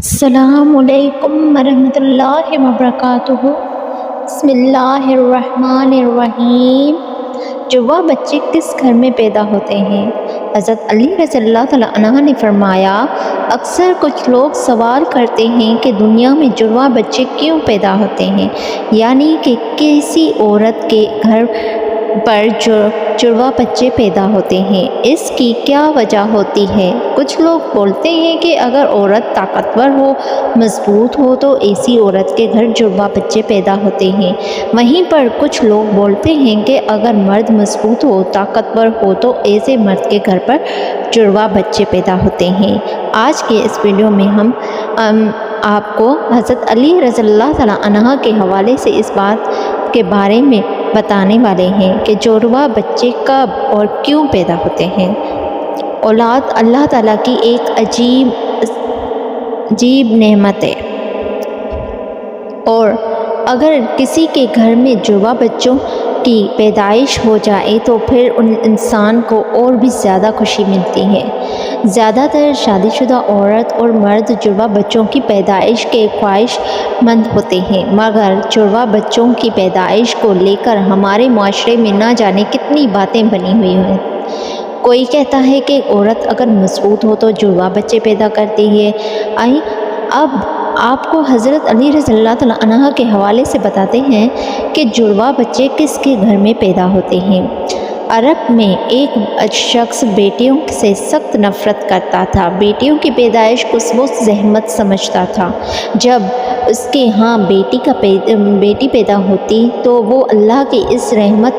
السلام علیکم ورحمۃ اللہ وبرکاتہ۔ بسم اللہ الرحمن الرحیم۔ جڑواں بچے کس گھر میں پیدا ہوتے ہیں؟ حضرت علی رضی اللہ تعالیٰ عنہ نے فرمایا، اکثر کچھ لوگ سوال کرتے ہیں کہ دنیا میں جڑواں بچے کیوں پیدا ہوتے ہیں، یعنی کہ کسی عورت کے گھر پر جڑواں بچے پیدا ہوتے ہیں، اس کی کیا وجہ ہوتی ہے؟ کچھ لوگ بولتے ہیں کہ اگر عورت طاقتور ہو، مضبوط ہو تو ایسی عورت کے گھر جڑواں بچے پیدا ہوتے ہیں۔ وہیں پر کچھ لوگ بولتے ہیں کہ اگر مرد مضبوط ہو، طاقتور ہو تو ایسے مرد کے گھر پر جڑواں بچے پیدا ہوتے ہیں۔ آج کے اس ویڈیو میں ہم آپ کو حضرت علی رضی اللہ تعالیٰ عنہ کے حوالے سے اس بات کے بارے میں بتانے والے ہیں کہ جڑواں بچے کب اور کیوں پیدا ہوتے ہیں۔ اولاد اللہ تعالیٰ کی ایک عجیب نعمت ہے، اور اگر کسی کے گھر میں جڑواں بچوں کی پیدائش ہو جائے تو پھر ان انسان کو اور بھی زیادہ خوشی ملتی ہے۔ زیادہ تر شادی شدہ عورت اور مرد جڑواں بچوں کی پیدائش کے خواہش مند ہوتے ہیں، مگر جڑواں بچوں کی پیدائش کو لے کر ہمارے معاشرے میں نہ جانے کتنی باتیں بنی ہوئی ہیں۔ کوئی کہتا ہے کہ عورت اگر مضبوط ہو تو جڑواں بچے پیدا کرتی ہے۔ اب آپ کو حضرت علی رضی اللہ تعالیٰ عنہ کے حوالے سے بتاتے ہیں کہ جڑواں بچے کس کے گھر میں پیدا ہوتے ہیں۔ عرب میں ایک شخص بیٹیوں سے سخت نفرت کرتا تھا، بیٹیوں کی پیدائش کو وہ زحمت سمجھتا تھا۔ جب اس کے ہاں بیٹی پیدا ہوتی تو وہ اللہ کی اس رحمت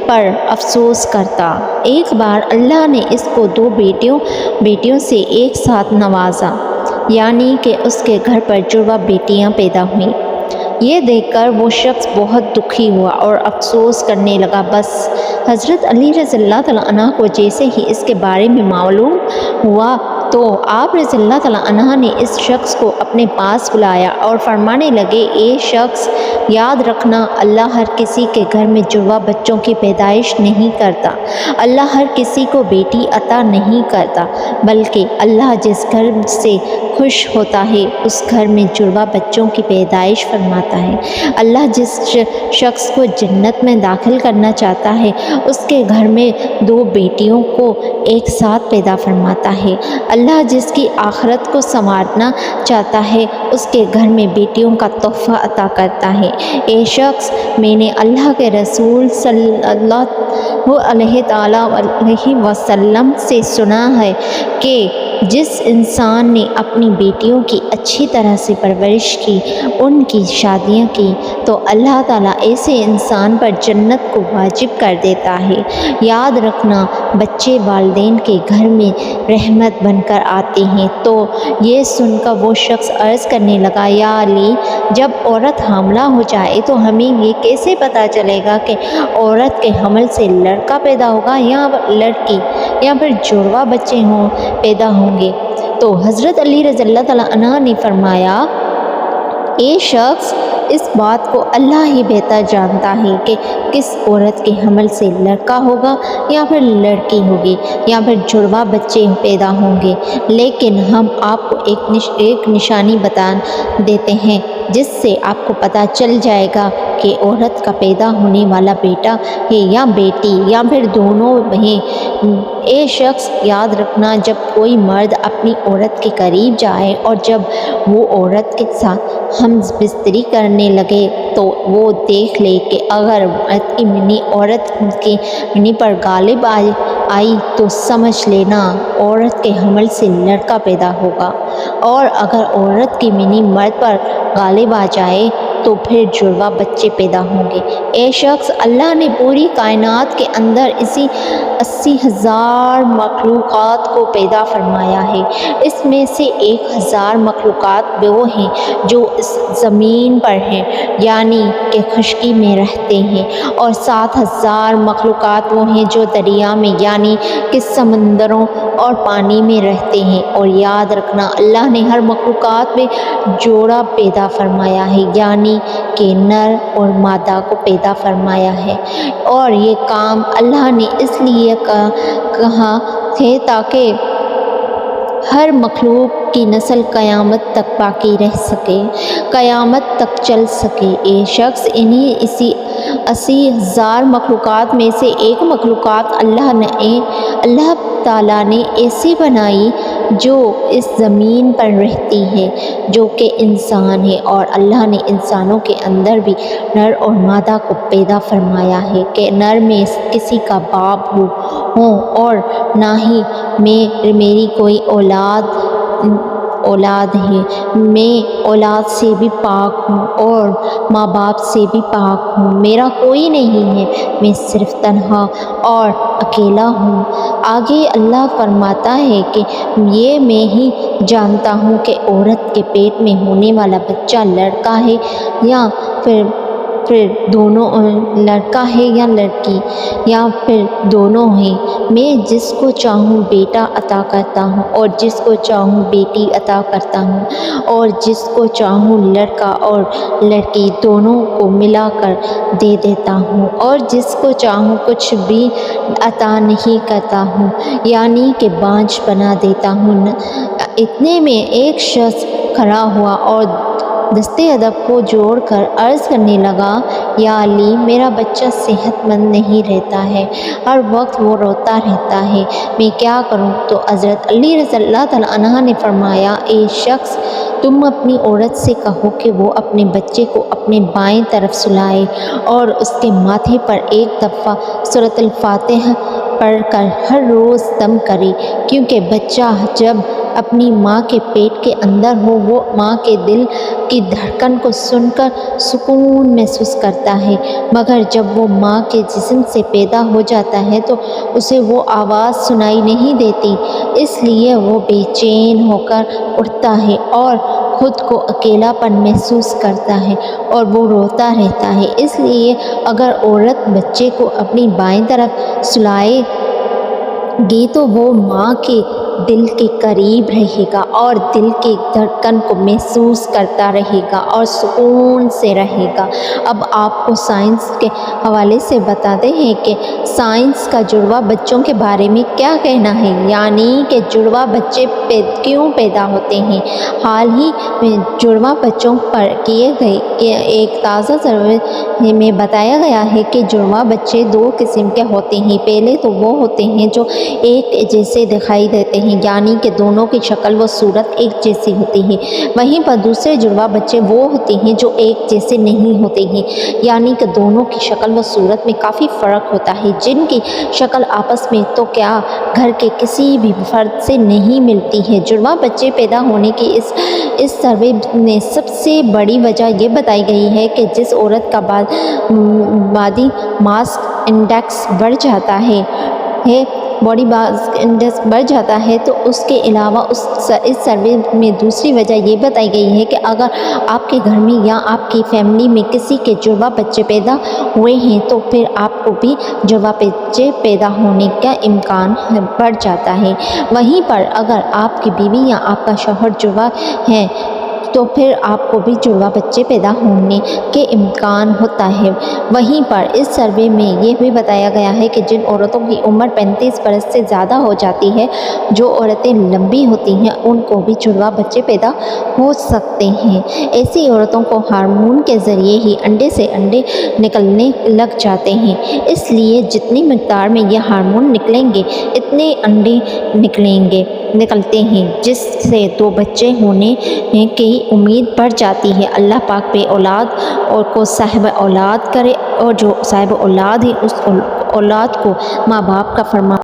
پر افسوس کرتا۔ ایک بار اللہ نے اس کو دو بیٹیوں سے ایک ساتھ نوازا، یعنی کہ اس کے گھر پر جڑواں بیٹیاں پیدا ہوئیں۔ یہ دیکھ کر وہ شخص بہت دکھی ہوا اور افسوس کرنے لگا۔ بس حضرت علی رضی اللہ تعالیٰ عنہ کو جیسے ہی اس کے بارے میں معلوم ہوا تو آپ رضی اللہ تعالیٰ عنہ نے اس شخص کو اپنے پاس بلایا اور فرمانے لگے، اے شخص، یاد رکھنا، اللہ ہر کسی کے گھر میں جڑواں بچوں کی پیدائش نہیں کرتا۔ اللہ ہر کسی کو بیٹی عطا نہیں کرتا، بلکہ اللہ جس گھر سے خوش ہوتا ہے اس گھر میں جڑواں بچوں کی پیدائش فرماتا ہے۔ اللہ جس شخص کو جنت میں داخل کرنا چاہتا ہے اس کے گھر میں دو بیٹیوں کو ایک ساتھ پیدا فرماتا ہے۔ اللہ جس کی آخرت کو سنوارنا چاہتا ہے اس کے گھر میں بیٹیوں کا تحفہ عطا کرتا ہے۔ اے شخص، میں نے اللہ کے رسول صلی اللہ علیہ وسلم سے سنا ہے کہ جس انسان نے اپنی بیٹیوں کی اچھی طرح سے پرورش کی، ان کی شادیاں کی، تو اللہ تعالیٰ ایسے انسان پر جنت کو واجب کر دیتا ہے۔ یاد رکھنا، بچے والدین کے گھر میں رحمت بن کر آتے ہیں۔ تو یہ سن کر وہ شخص عرض کرنے لگا، یا علی، جب عورت حاملہ ہو جائے تو ہمیں یہ کیسے پتہ چلے گا کہ عورت کے حمل سے لڑکا پیدا ہوگا یا لڑکی، یا پھر جڑواں بچے پیدا ہوں گے؟ تو حضرت علی رضی اللہ تعالیٰ عنہ نے فرمایا، اے شخص، اس بات کو اللہ ہی بہتر جانتا ہے کہ کس عورت کے حمل سے لڑکا ہوگا یا پھر لڑکی ہوگی، یا پھر جڑواں بچے پیدا ہوں گے، لیکن ہم آپ کو ایک نشانی بتا دیتے ہیں جس سے آپ کو پتہ چل جائے گا کہ عورت کا پیدا ہونے والا بیٹا ہے یا بیٹی، یا پھر دونوں ہیں۔ اے شخص، یاد رکھنا، جب کوئی مرد اپنی عورت کے قریب جائے اور جب وہ عورت کے ساتھ ہم بستری کرنے لگے تو وہ دیکھ لے کہ اگر عورت کی منی پر غالب آئی تو سمجھ لینا عورت کے حمل سے لڑکا پیدا ہوگا، اور اگر عورت کی منی مرد پر غالب آ جائے تو پھر جڑواں بچے پیدا ہوں گے۔ اے شخص، اللہ نے پوری کائنات کے اندر اسی 80,000 مخلوقات کو پیدا فرمایا ہے۔ اس میں سے 1,000 مخلوقات وہ ہیں جو اس زمین پر ہیں، یعنی کہ خشکی میں رہتے ہیں، اور 7,000 مخلوقات وہ ہیں جو دریا میں یعنی کہ سمندروں اور پانی میں رہتے ہیں۔ اور یاد رکھنا، اللہ نے ہر مخلوقات میں جوڑا پیدا فرمایا ہے، یعنی کہ نر اور مادہ کو پیدا فرمایا ہے، اور یہ کام اللہ نے اس لیے کہا ہے تاکہ ہر مخلوق کی نسل قیامت تک باقی رہ سکے، قیامت تک چل سکے۔ ایک شخص انہی اسی 80,000 مخلوقات میں سے ایک مخلوقات اللہ تعالیٰ نے ایسی بنائی جو اس زمین پر رہتی ہے، جو کہ انسان ہے، اور اللہ نے انسانوں کے اندر بھی نر اور مادہ کو پیدا فرمایا ہے کہ نر میں کسی کا باپ ہو اور نہ ہی میری کوئی اولاد ہے، میں اولاد سے بھی پاک ہوں اور ماں باپ سے بھی پاک ہوں، میرا کوئی نہیں ہے، میں صرف تنہا اور اکیلا ہوں۔ آگے اللہ فرماتا ہے کہ یہ میں ہی جانتا ہوں کہ عورت کے پیٹ میں ہونے والا بچہ لڑکا ہے یا پھر دونوں، لڑکا ہے یا لڑکی یا پھر دونوں ہیں۔ میں جس کو چاہوں بیٹا عطا کرتا ہوں اور جس کو چاہوں بیٹی عطا کرتا ہوں، اور جس کو چاہوں لڑکا اور لڑکی دونوں کو ملا کر دے دیتا ہوں، اور جس کو چاہوں کچھ بھی عطا نہیں کرتا ہوں، یعنی کہ بانجھ بنا دیتا ہوں۔ اتنے میں ایک شخص کھڑا ہوا اور دستے ادب کو جوڑ کر عرض کرنے لگا، یا علی، میرا بچہ صحت مند نہیں رہتا ہے، ہر وقت وہ روتا رہتا ہے، میں کیا کروں؟ تو حضرت علی رضی اللہ تعالیٰ عنہ نے فرمایا، اے شخص، تم اپنی عورت سے کہو کہ وہ اپنے بچے کو اپنے بائیں طرف سلائے اور اس کے ماتھے پر ایک دفعہ سورۃ الفاتحہ پڑھ کر ہر روز دم کرے، کیونکہ بچہ جب اپنی ماں کے پیٹ کے اندر ہو وہ ماں کے دل کی دھڑکن کو سن کر سکون محسوس کرتا ہے، مگر جب وہ ماں کے جسم سے پیدا ہو جاتا ہے تو اسے وہ آواز سنائی نہیں دیتی، اس لیے وہ بے چین ہو کر اٹھتا ہے اور خود کو اکیلا پن محسوس کرتا ہے اور وہ روتا رہتا ہے۔ اس لیے اگر عورت بچے کو اپنی بائیں طرف سلائے گی تو وہ ماں کے دل کے قریب رہے گا اور دل کے دھڑکن کو محسوس کرتا رہے گا اور سکون سے رہے گا۔ اب آپ کو سائنس کے حوالے سے بتاتے ہیں کہ سائنس کا جڑواں بچوں کے بارے میں کیا کہنا ہے، یعنی کہ جڑواں بچے کیوں پیدا ہوتے ہیں۔ حال ہی میں جڑواں بچوں پر کیے گئے ایک تازہ سروے میں بتایا گیا ہے کہ جڑواں بچے دو قسم کے ہوتے ہیں۔ پہلے تو وہ ہوتے ہیں جو ایک جیسے دکھائی دیتے ہیں، یعنی کہ دونوں کی شکل و صورت ایک جیسی ہوتی ہے، وہیں پر دوسرے جڑواں بچے وہ ہوتے ہیں جو ایک جیسے نہیں ہوتے ہیں، یعنی کہ دونوں کی شکل و صورت میں کافی فرق ہوتا ہے، جن کی شکل آپس میں تو کیا گھر کے کسی بھی فرد سے نہیں ملتی ہے۔ جڑواں بچے پیدا ہونے کی اس سروے میں سب سے بڑی وجہ یہ بتائی گئی ہے کہ جس عورت کا باڈی ماس انڈیکس بڑھ جاتا ہے باڈی ماس انڈیکس بڑھ جاتا ہے، تو اس کے علاوہ اس سروے میں دوسری وجہ یہ بتائی گئی ہے کہ اگر آپ کے گھر میں یا آپ کی فیملی میں کسی کے جڑواں بچے پیدا ہوئے ہیں تو پھر آپ کو بھی جڑواں بچے پیدا ہونے کا امکان بڑھ جاتا ہے۔ وہیں پر اگر آپ کی بیوی یا آپ کا شوہر جڑواں ہے تو پھر آپ کو بھی جڑواں بچے پیدا ہونے کے امکان ہوتا ہے۔ وہیں پر اس سروے میں یہ بھی بتایا گیا ہے کہ جن عورتوں کی عمر 35 برس سے زیادہ ہو جاتی ہے، جو عورتیں لمبی ہوتی ہیں، ان کو بھی جڑواں بچے پیدا ہو سکتے ہیں۔ ایسی عورتوں کو ہارمون کے ذریعے ہی انڈے سے انڈے نکلنے لگ جاتے ہیں، اس لیے جتنی مقدار میں یہ ہارمون نکلیں گے اتنے انڈے نکلتے ہیں، جس سے 2 بچے ہونے کی امید بڑھ جاتی ہے۔ اللہ پاک بے اولاد اور کو صاحب اولاد کرے، اور جو صاحب اولاد ہے اس اولاد کو ماں باپ کا فرمان